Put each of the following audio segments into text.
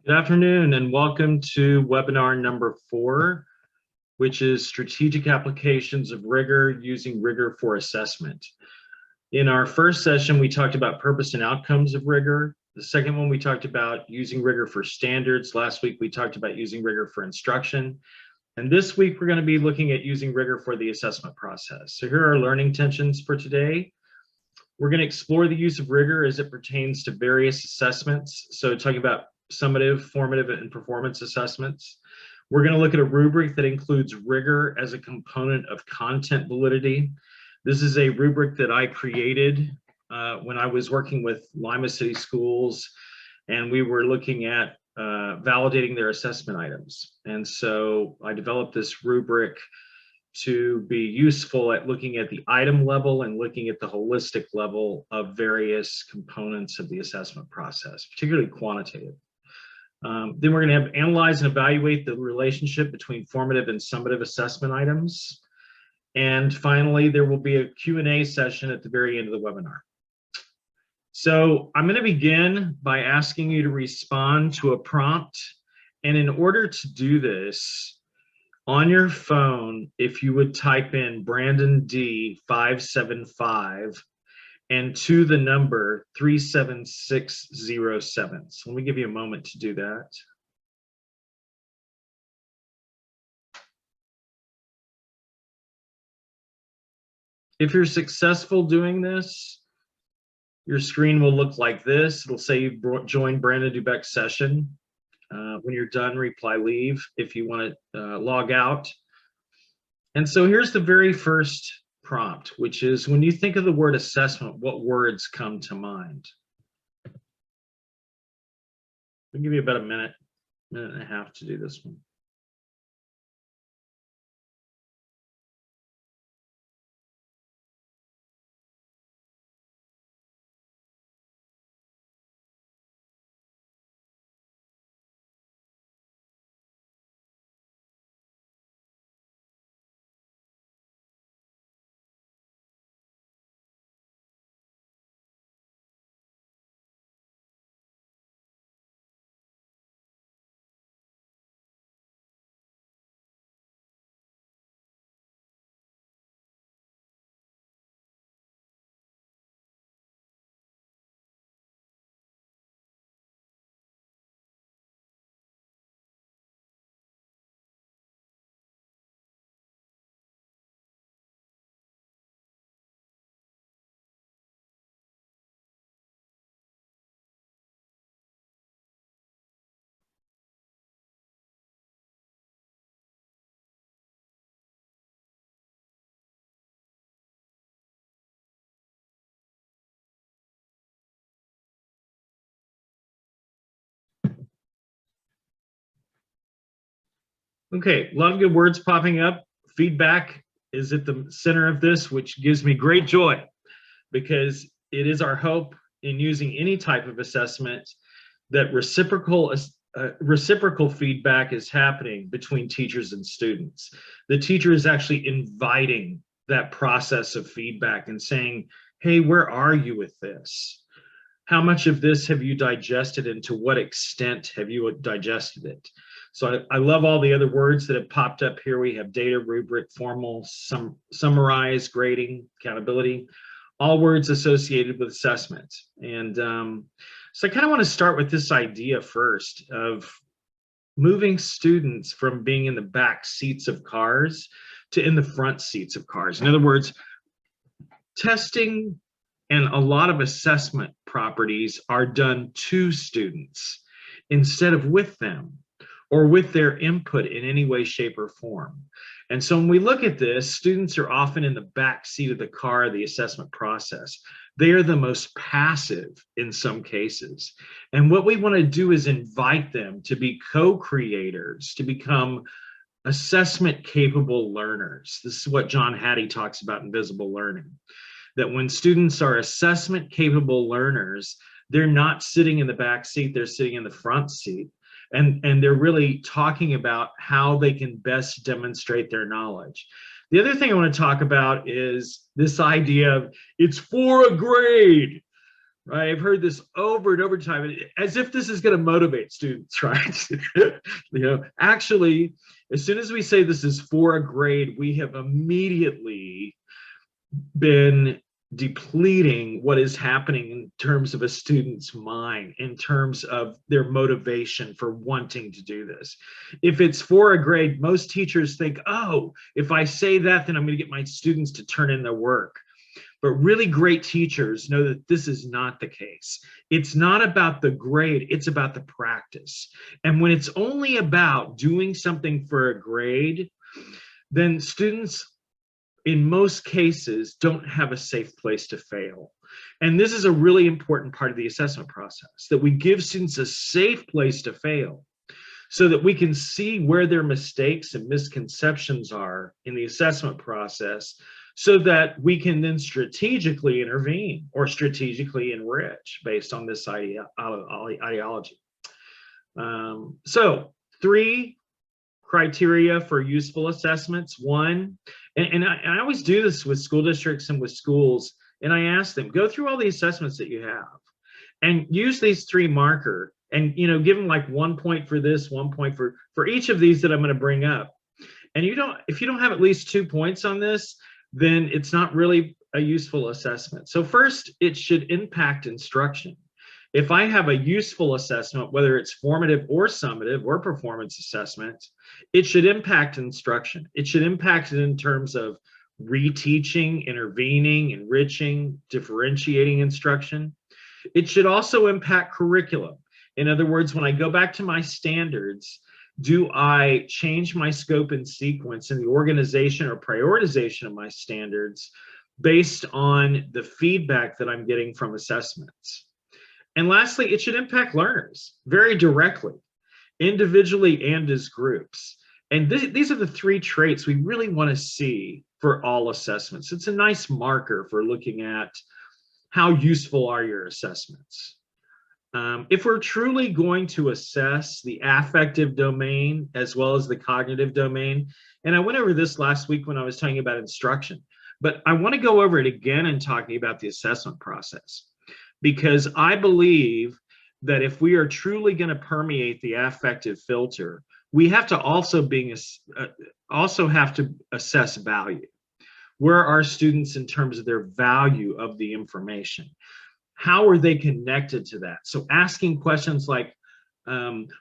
Good afternoon and welcome to webinar number 4, which is Strategic Applications of Rigor using Rigor for Assessment. In our first session, we talked about purpose and outcomes of rigor. The second one, we talked about using rigor for standards. Last week, we talked about using rigor for instruction. And this week, we're going to be looking at using rigor for the assessment process. So here are our learning tensions for today. We're going to explore the use of rigor as it pertains to various assessments. So talking about summative, formative, and performance assessments. We're going to look at a rubric that includes rigor as a component of content validity. This is a rubric that I created when I was working with Lima City Schools, and we were looking at validating their assessment items. And so I developed this rubric to be useful at looking at the item level and looking at the holistic level of various components of the assessment process, particularly quantitative. Then we're going to have analyze and evaluate the relationship between formative and summative assessment items. And finally, there will be a Q&A session at the very end of the webinar. So I'm going to begin by asking you to respond to a prompt. And in order to do this, on your phone, if you would type in Brandon D 575 and to the number 37607. So let me give you a moment to do that. If you're successful doing this, your screen will look like this. It'll say you've joined Brandon Dubeck's session. When you're done, reply leave if you want to log out. And so here's the very first prompt, which is when you think of the word assessment, what words come to mind? I'll give you about a minute and a half to do this one. Okay, a lot of good words popping up. Feedback is at the center of this, which gives me great joy because it is our hope in using any type of assessment that reciprocal feedback is happening between teachers and students. The teacher is actually inviting that process of feedback and saying, hey, where are you with this? How much of this have you digested and to what extent have you digested it? So I love all the other words that have popped up here. We have data, rubric, formal, summarize, grading, accountability, all words associated with assessment. And so I kind of want to start with this idea first of moving students from being in the back seats of cars to in the front seats of cars. In other words, testing and a lot of assessment properties are done to students instead of with them or with their input in any way, shape, or form. And so when we look at this, students are often in the back seat of the car of the assessment process. They are the most passive in some cases. And what we want to do is invite them to be co-creators, to become assessment capable learners. This is what John Hattie talks about in visible learning, that when students are assessment capable learners, they're not sitting in the back seat, they're sitting in the front seat. And they're really talking about how they can best demonstrate their knowledge. The other thing I want to talk about is this idea of it's for a grade. right? I've heard this over and over time, as if this is going to motivate students, right? Actually, as soon as we say this is for a grade, we have immediately been depleting what is happening in terms of a student's mind, in terms of their motivation for wanting to do this. If it's for a grade, most teachers think, oh, if I say that, then I'm going to get my students to turn in their work. But really great teachers know that this is not the case. It's not about the grade, it's about the practice. And when it's only about doing something for a grade, then students in most cases don't have a safe place to fail. And this is a really important part of the assessment process, that we give students a safe place to fail so that we can see where their mistakes and misconceptions are in the assessment process, so that we can then strategically intervene or strategically enrich based on this ideology. So 3 criteria for useful assessments. One, and I always do this with school districts and with schools, and I ask them, go through all the assessments that you have and use these 3 marker, and give them like 1 point for this, 1 point for each of these that I'm going to bring up. And if you don't have at least 2 points on this, then it's not really a useful assessment. So first, it should impact instruction. If I have a useful assessment, whether it's formative or summative or performance assessment, it should impact instruction. It should impact it in terms of reteaching, intervening, enriching, differentiating instruction. It should also impact curriculum. In other words, when I go back to my standards, do I change my scope and sequence in the organization or prioritization of my standards based on the feedback that I'm getting from assessments? And lastly, it should impact learners very directly, individually and as groups. And these are the 3 traits we really want to see for all assessments. It's a nice marker for looking at how useful are your assessments. If we're truly going to assess the affective domain as well as the cognitive domain, and I went over this last week when I was talking about instruction, but I want to go over it again in talking about the assessment process, because I believe that if we are truly going to permeate the affective filter, we have to also have to assess value. Where are students in terms of their value of the information? How are they connected to that? So asking questions like,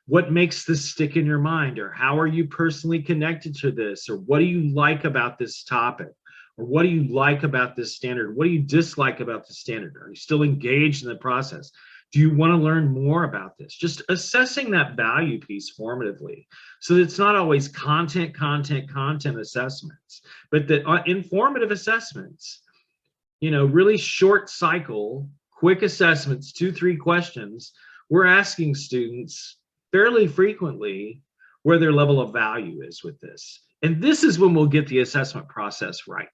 what makes this stick in your mind? Or how are you personally connected to this? Or what do you like about this topic? Or what do you like about this standard? What do you dislike about the standard? Are you still engaged in the process? Do you want to learn more about this? Just assessing that value piece formatively, so that it's not always content assessments, but that informative assessments, really short cycle, quick assessments, 2-3 questions, we're asking students fairly frequently where their level of value is with this. And this is when we'll get the assessment process right.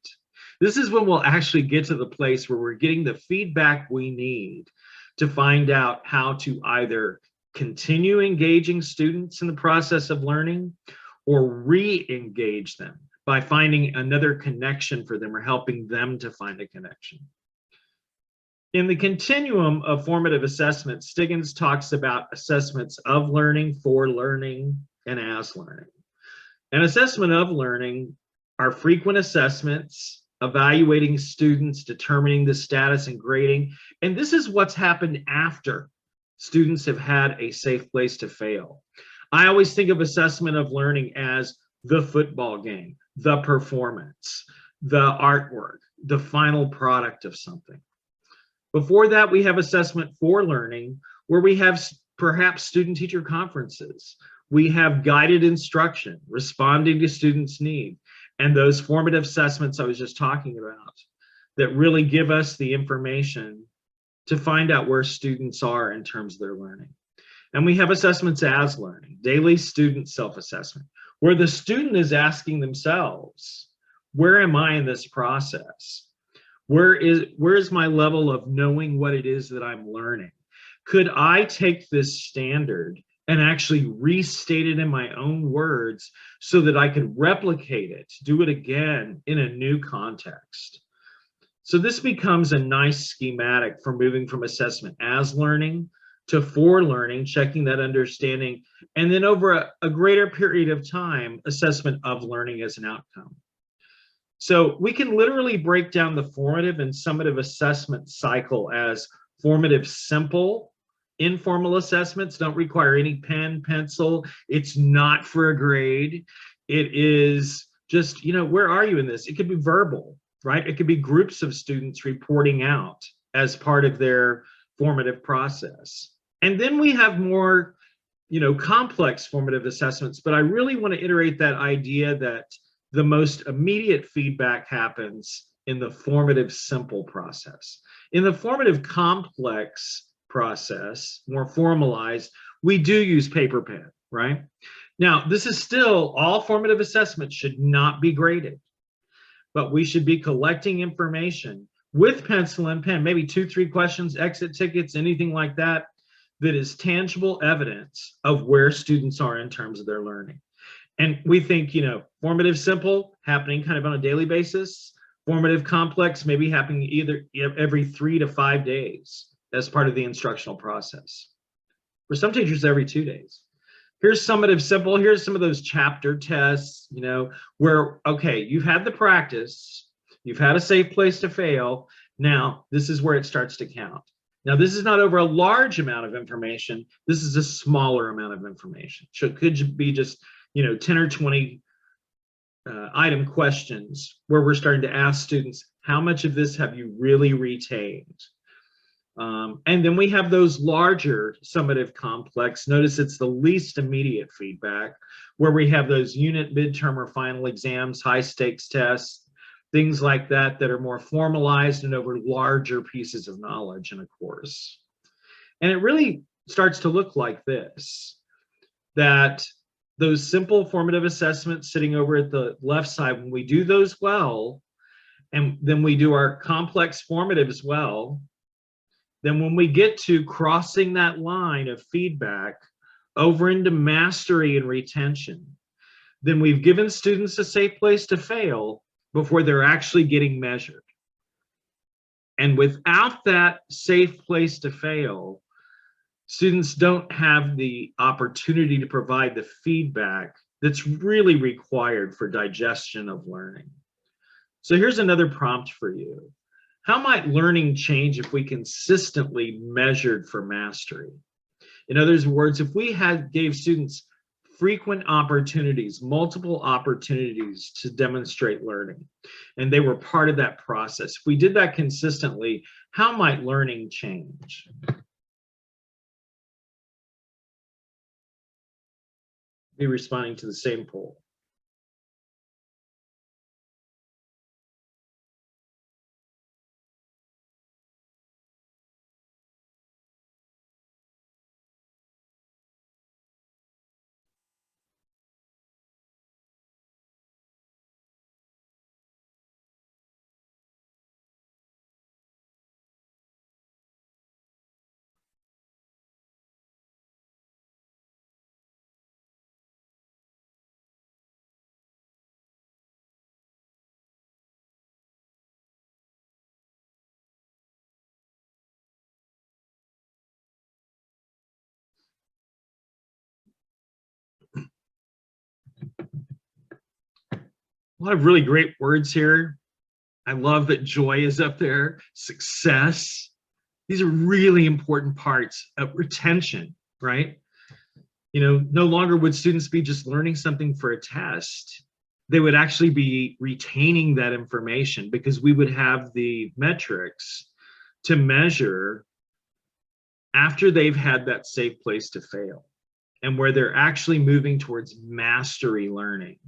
This is when we'll actually get to the place where we're getting the feedback we need to find out how to either continue engaging students in the process of learning or re-engage them by finding another connection for them or helping them to find a connection. In the continuum of formative assessment, Stiggins talks about assessments of learning, for learning, and as learning. An assessment of learning are frequent assessments, evaluating students, determining the status and grading. And this is what's happened after students have had a safe place to fail. I always think of assessment of learning as the football game, the performance, the artwork, the final product of something. Before that, we have assessment for learning, where we have perhaps student-teacher conferences. We have guided instruction, responding to students' need, and those formative assessments I was just talking about that really give us the information to find out where students are in terms of their learning. And we have assessments as learning, daily student self-assessment, where the student is asking themselves, where am I in this process? Where is my level of knowing what it is that I'm learning? Could I take this standard and actually restate it in my own words so that I could replicate it, do it again in a new context? So this becomes a nice schematic for moving from assessment as learning to for learning, checking that understanding, and then over a greater period of time, assessment of learning as an outcome. So we can literally break down the formative and summative assessment cycle as formative simple. Informal assessments don't require any pen, pencil. It's not for a grade. It is just, where are you in this? It could be verbal, right? It could be groups of students reporting out as part of their formative process. And then we have more, complex formative assessments, but I really want to iterate that idea that the most immediate feedback happens in the formative simple process. In the formative complex process, more formalized, we do use paper pen, right? Now, this is still, all formative assessments should not be graded, but we should be collecting information with pencil and pen, maybe 2-3 questions, exit tickets, anything like that, that is tangible evidence of where students are in terms of their learning. And we think, formative simple happening kind of on a daily basis, formative complex maybe happening either every 3 to 5 days as part of the instructional process. For some teachers, every 2 days. Here's summative simple. Here's some of those chapter tests, where, okay, you've had the practice, you've had a safe place to fail. Now, this is where it starts to count. Now, this is not over a large amount of information. This is a smaller amount of information. So it could be just, 10 or 20 item questions where we're starting to ask students, how much of this have you really retained? And then we have those larger summative complex. Notice it's the least immediate feedback, where we have those unit, midterm, or final exams, high stakes tests, things like that, that are more formalized and over larger pieces of knowledge in a course. And it really starts to look like this, that those simple formative assessments sitting over at the left side, when we do those well, and then we do our complex formative as well, then when we get to crossing that line of feedback over into mastery and retention, then we've given students a safe place to fail before they're actually getting measured. And without that safe place to fail, students don't have the opportunity to provide the feedback that's really required for digestion of learning. So here's another prompt for you. How might learning change if we consistently measured for mastery? In other words, if we gave students frequent opportunities, multiple opportunities to demonstrate learning, and they were part of that process, if we did that consistently, how might learning change? Be responding to the same poll. A lot of really great words here. I love that joy is up there, success. These are really important parts of retention, right? No longer would students be just learning something for a test. They would actually be retaining that information, because we would have the metrics to measure after they've had that safe place to fail, and where they're actually moving towards mastery learning,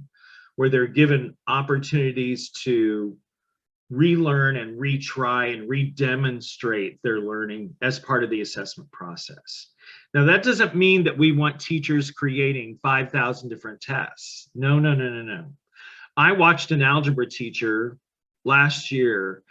where they're given opportunities to relearn and retry and redemonstrate their learning as part of the assessment process. Now, that doesn't mean that we want teachers creating 5,000 different tests. No, no, no, no, no. I watched an algebra teacher last year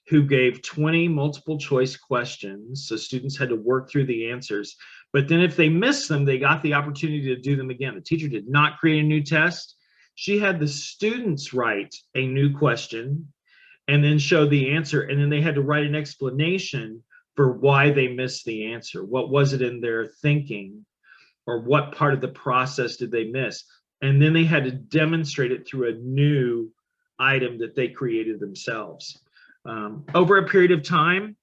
who gave 20 multiple choice questions, so students had to work through the answers, but then if they missed them, they got the opportunity to do them again. The teacher did not create a new test. She had the students write a new question, and then show the answer. And then they had to write an explanation for why they missed the answer. What was it in their thinking, or what part of the process did they miss? And then they had to demonstrate it through a new item that they created themselves. Over a period of time,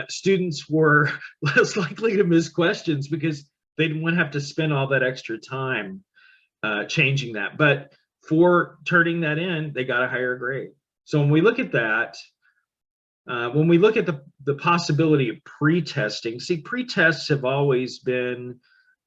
students were less likely to miss questions because they didn't have to spend all that extra time changing that. But for turning that in, they got a higher grade. So when we look at that, when we look at the possibility of pre-testing, see, pre-tests have always been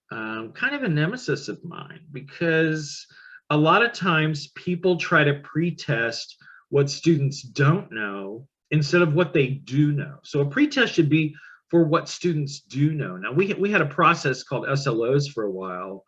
kind of a nemesis of mine, because a lot of times people try to pre-test what students don't know instead of what they do know. So a pre-test should be for what students do know. Now, we had a process called SLOs for a while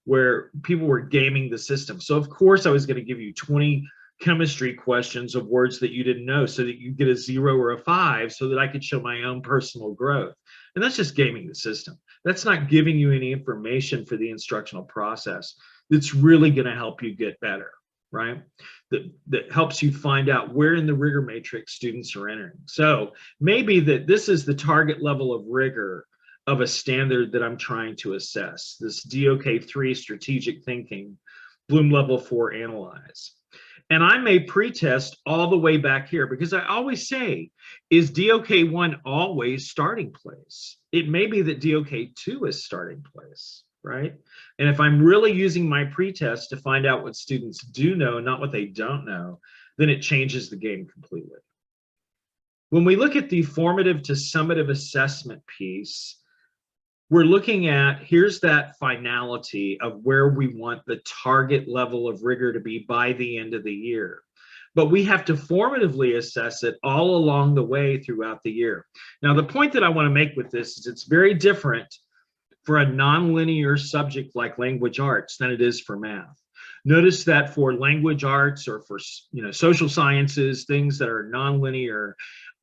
where people were gaming the system. So of course I was going to give you 20 chemistry questions of words that you didn't know so that you get a 0 or a 5 so that I could show my own personal growth. And that's just gaming the system. That's not giving you any information for the instructional process that's really going to help you get better, right? That helps you find out where in the rigor matrix students are entering. So maybe that this is the target level of rigor of a standard that I'm trying to assess, this DOK3 strategic thinking, Bloom level 4 analyze. And I may pretest all the way back here, because I always say, is DOK1 always starting place? It may be that DOK2 is starting place, right? And if I'm really using my pretest to find out what students do know, not what they don't know, then it changes the game completely. When we look at the formative to summative assessment piece, we're looking at, here's that finality of where we want the target level of rigor to be by the end of the year. But we have to formatively assess it all along the way throughout the year. Now, the point that I want to make with this is it's very different for a nonlinear subject like language arts than it is for math. Notice that for language arts or for social sciences, things that are nonlinear,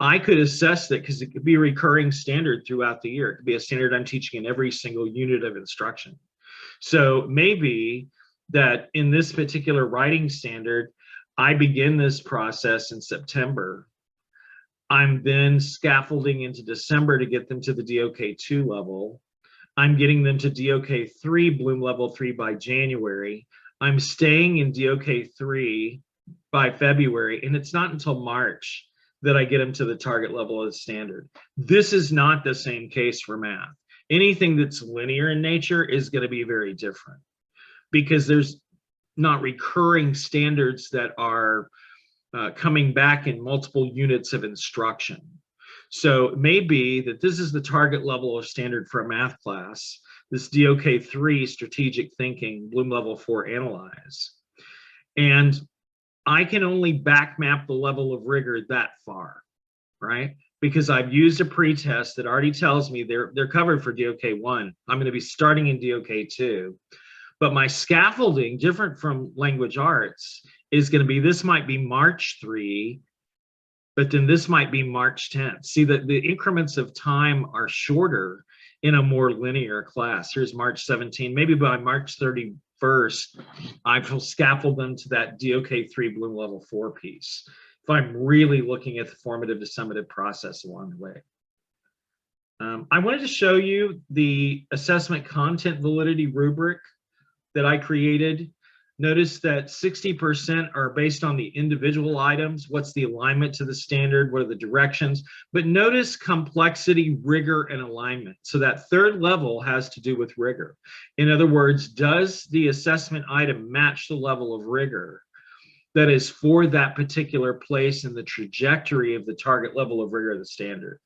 I could assess that because it could be a recurring standard throughout the year. It could be a standard I'm teaching in every single unit of instruction. So maybe that in this particular writing standard, I begin this process in September. I'm then scaffolding into December to get them to the DOK2 level. I'm getting them to DOK3, Bloom level 3 by January. I'm staying in DOK3 by February, and it's not until March that I get them to the target level of the standard. This is not the same case for math. Anything that's linear in nature is going to be very different because there's not recurring standards that are coming back in multiple units of instruction. So it may be that this is the target level of standard for a math class, this DOK3 strategic thinking, Bloom level 4 analyze. And I can only back map the level of rigor that far, right? Because I've used a pretest that already tells me they're covered for DOK1. I'm going to be starting in DOK2. But my scaffolding, different from language arts, is going to be, this might be March 3, but then this might be March 10th. See that the increments of time are shorter in a more linear class. Here's March 17, maybe by March 31st, I will scaffold them to that DOK3 Bloom level 4 piece, if I'm really looking at the formative to summative process along the way. I wanted to show you the assessment content validity rubric that I created. Notice that 60% are based on the individual items. What's the alignment to the standard? What are the directions? But notice complexity, rigor, and alignment. So that third level has to do with rigor. In other words, does the assessment item match the level of rigor that is for that particular place in the trajectory of the target level of rigor of the standard?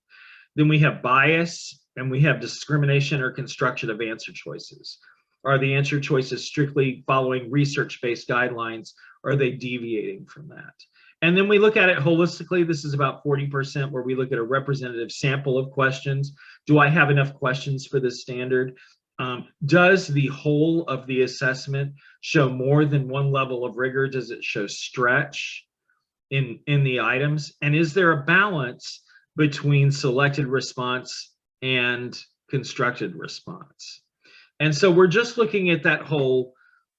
Then we have bias, and we have discrimination or construction of answer choices. Are the answer choices strictly following research-based guidelines? Or are they deviating from that? And then we look at it holistically. This is about 40%, where we look at a representative sample of questions. Do I have enough questions for this standard? Does the whole of the assessment show more than one level of rigor? Does it show stretch in the items? And is there a balance between selected response and constructed response? And so we're just looking at that whole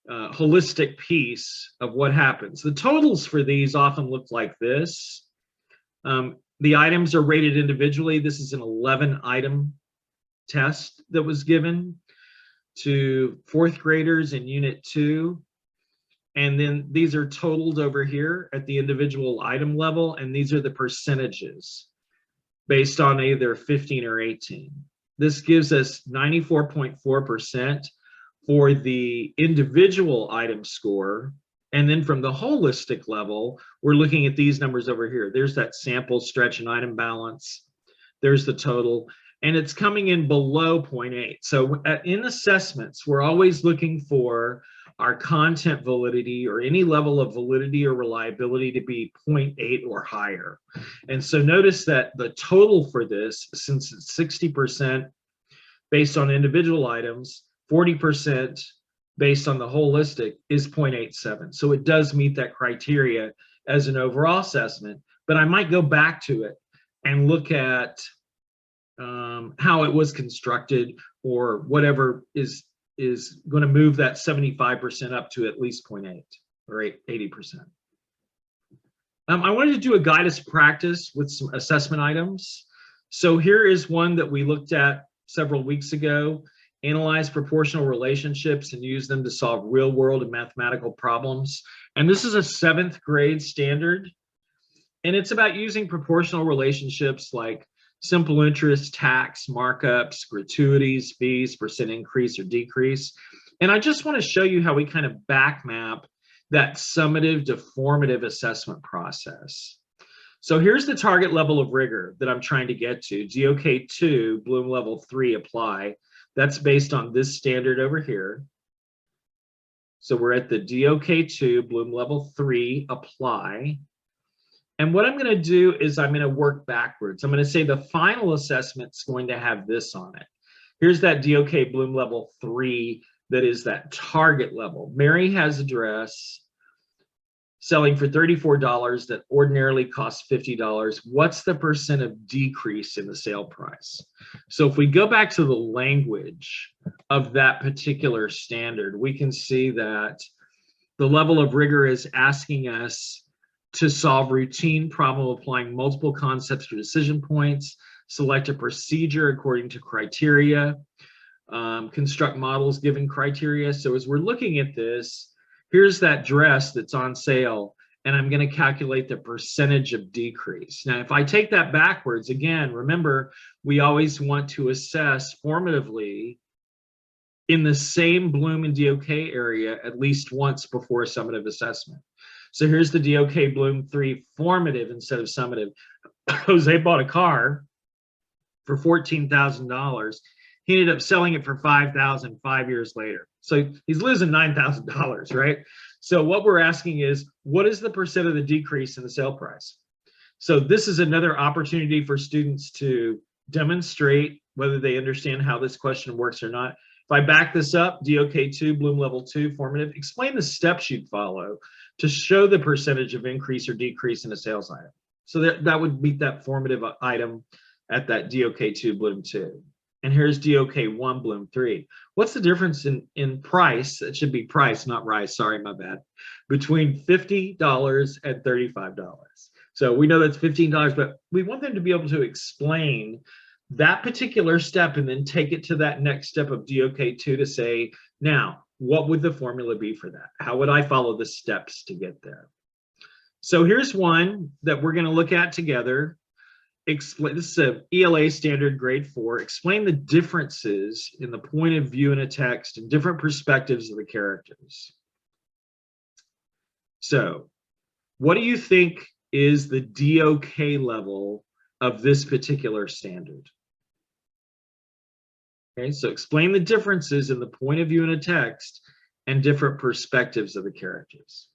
holistic piece of what happens. The totals for these often look like this. The items are rated individually. This is an 11 item test that was given to fourth graders in Unit 2. And then these are totaled over here at the individual item level, and these are the percentages based on either 15 or 18. This gives us 94.4% for the individual item score. And then from the holistic level, we're looking at these numbers over here. There's that sample, stretch, and item balance. There's the total, and it's coming in below 0.8. So in assessments, we're always looking for our content validity or any level of validity or reliability to be 0.8 or higher. And so notice that the total for this, since it's 60% based on individual items, 40% based on the holistic, is 0.87. So it does meet that criteria as an overall assessment, but I might go back to it and look at how it was constructed or whatever is going to move that 75% up to at least 0.8 or 80%. I wanted to do a guide us practice with some assessment items. So here is one that we looked at several weeks ago. Analyze proportional relationships and use them to solve real world and mathematical problems. And this is a 7th grade standard. And it's about using proportional relationships like simple interest, tax, markups, gratuities, fees, percent increase or decrease. And I just want to show you how we kind of back map that summative to formative assessment process. So here's the target level of rigor that I'm trying to get to. DOK 2, Bloom level 3, apply. That's based on this standard over here. So we're at the DOK 2, Bloom level 3, apply. And what I'm going to do is I'm going to work backwards. I'm going to say the final assessment's going to have this on it. Here's that DOK Bloom level 3 that is that target level. Mary has a dress selling for $34 that ordinarily costs $50. What's the percent of decrease in the sale price? So if we go back to the language of that particular standard, we can see that the level of rigor is asking us to solve routine problem applying multiple concepts to decision points, select a procedure according to criteria, construct models given criteria. So as we're looking at this, here's that dress that's on sale, and I'm going to calculate the percentage of decrease. Now, if I take that backwards, again, remember, we always want to assess formatively in the same Bloom and DOK area at least once before a summative assessment. So here's the DOK Bloom 3 formative instead of summative. Jose bought a car for $14,000. He ended up selling it for $5,000 5 years later. So he's losing $9,000, right? So what we're asking is, what is the percent of the decrease in the sale price? So this is another opportunity for students to demonstrate whether they understand how this question works or not. If I back this up, DOK 2, Bloom level 2, formative, explain the steps you'd follow to show the percentage of increase or decrease in a sales item. So that would meet that formative item at that DOK 2, Bloom 2. And here's DOK 1, Bloom 3. What's the difference in price? It should be price, not rice, sorry, my bad, between $50 and $35. So we know that's $15, but we want them to be able to explain that particular step and then take it to that next step of DOK 2 to say, now, what would the formula be for that? How would I follow the steps to get there? So here's one that we're going to look at together. This is an ELA standard grade 4. Explain the differences in the point of view in a text and different perspectives of the characters. So what do you think is the DOK level of this particular standard? Okay, so explain the differences in the point of view in a text and different perspectives of the characters.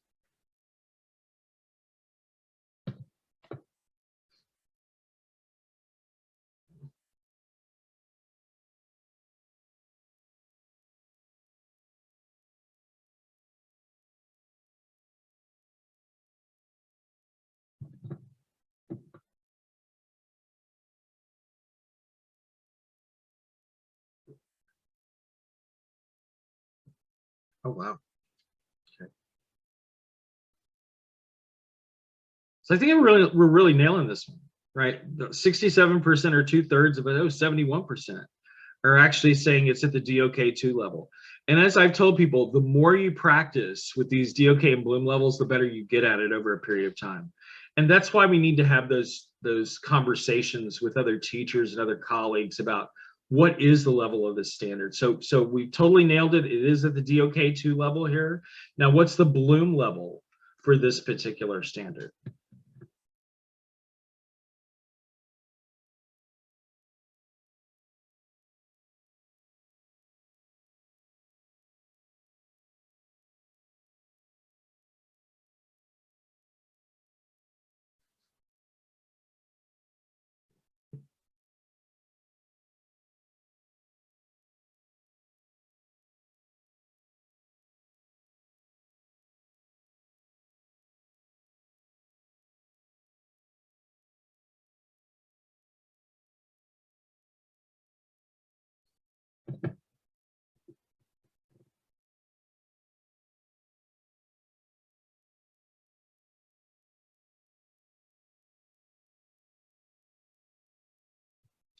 Oh, wow. So I think we're really nailing this one, right? 67% or 2/3 of it, 71% are actually saying it's at the DOK2 level. And as I've told people, the more you practice with these DOK and Bloom levels, the better you get at it over a period of time. And that's why we need to have those conversations with other teachers and other colleagues about what is the level of this standard. So we totally nailed it. It is at the DOK2 level here. Now, what's the Bloom level for this particular standard?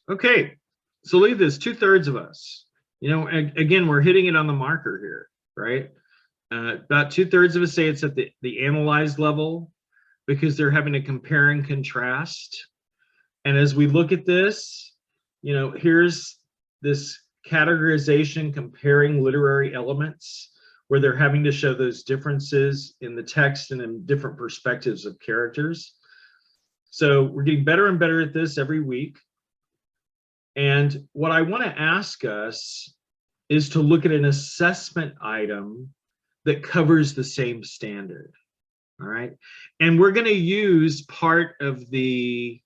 Okay, so leave this 2/3 of us. You know, again, we're hitting it on the marker here, right? About 2/3 of us say it's at the analyzed level because they're having to compare and contrast. And as we look at this, you know, here's this categorization comparing literary elements where they're having to show those differences in the text and in different perspectives of characters. So we're getting better and better at this every week. And what I want to ask us is to look at an assessment item that covers the same standard. All right. And we're going to use part of the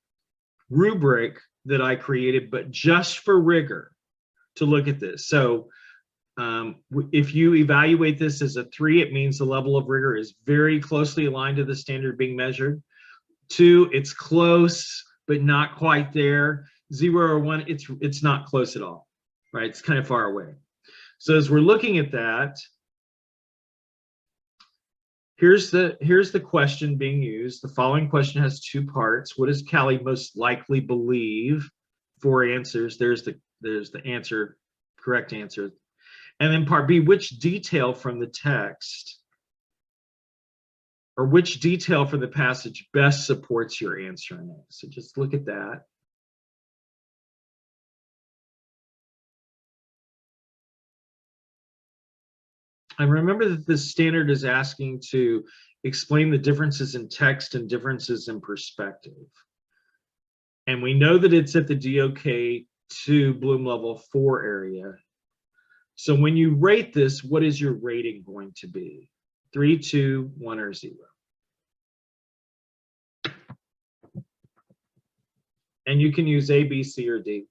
rubric that I created, but just for rigor to look at this. So if you evaluate this as a 3, it means the level of rigor is very closely aligned to the standard being measured. 2, it's close, but not quite there. 0 or 1, it's not close at all, right? It's kind of far away. So as we're looking at that, here's the question being used. The following question has 2 parts. What does Callie most likely believe? 4 answers. There's the answer, correct answer. And then part B, which detail from the text or which detail from the passage best supports your answering it? So just look at that. And remember that this standard is asking to explain the differences in text and differences in perspective. And we know that it's at the DOK2 Bloom level 4 area. So when you rate this, what is your rating going to be? 3, 2, 1, or 0? And you can use A, B, C, or D.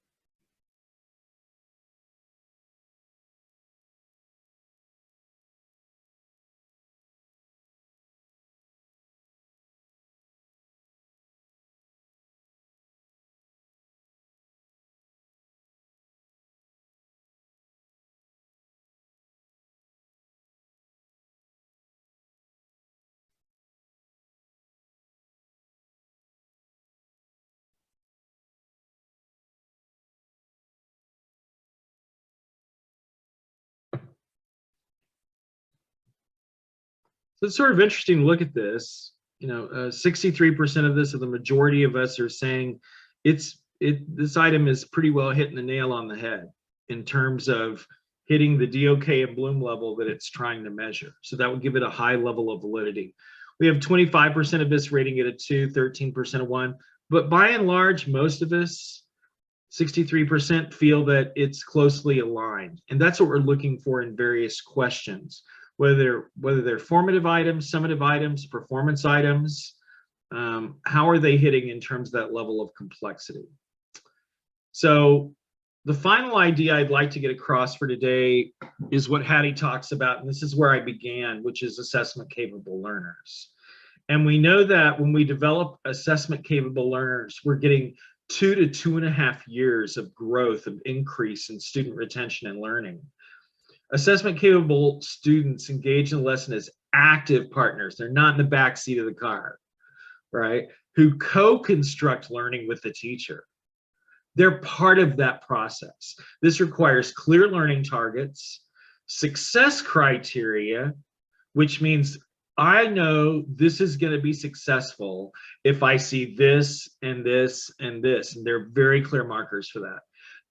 So it's sort of interesting to look at this. You know, 63% of this, or the majority of us, are saying this item is pretty well hitting the nail on the head in terms of hitting the DOK and Bloom level that it's trying to measure. So that would give it a high level of validity. We have 25% of us rating it a 2, 13% a 1. But by and large, most of us, 63%, feel that it's closely aligned. And that's what we're looking for in various questions. Whether they're formative items, summative items, performance items, how are they hitting in terms of that level of complexity? So the final idea I'd like to get across for today is what Hattie talks about, and this is where I began, which is assessment capable learners. And we know that when we develop assessment capable learners, we're getting 2 to 2.5 years of growth, of increase in student retention and learning. Assessment capable students engage in the lesson as active partners. They're not in the back seat of the car. right, who co-construct learning with the teacher. They're part of that process. This requires clear learning targets, success criteria, which means I know this is going to be successful if I see this and this and this, and they're very clear markers for that.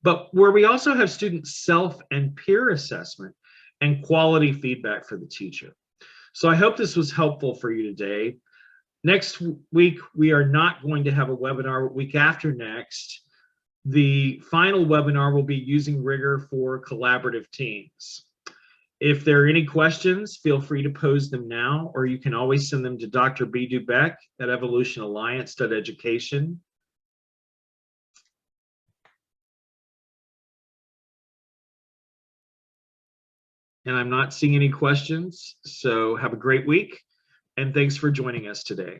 But where we also have student self and peer assessment and quality feedback for the teacher. So I hope this was helpful for you today. Next week, we are not going to have a webinar. Week after next, the final webinar will be using Rigor for collaborative teams. If there are any questions, feel free to pose them now, or you can always send them to Dr. B. Dubeck at evolutionalliance.education. And I'm not seeing any questions, so have a great week, and thanks for joining us today.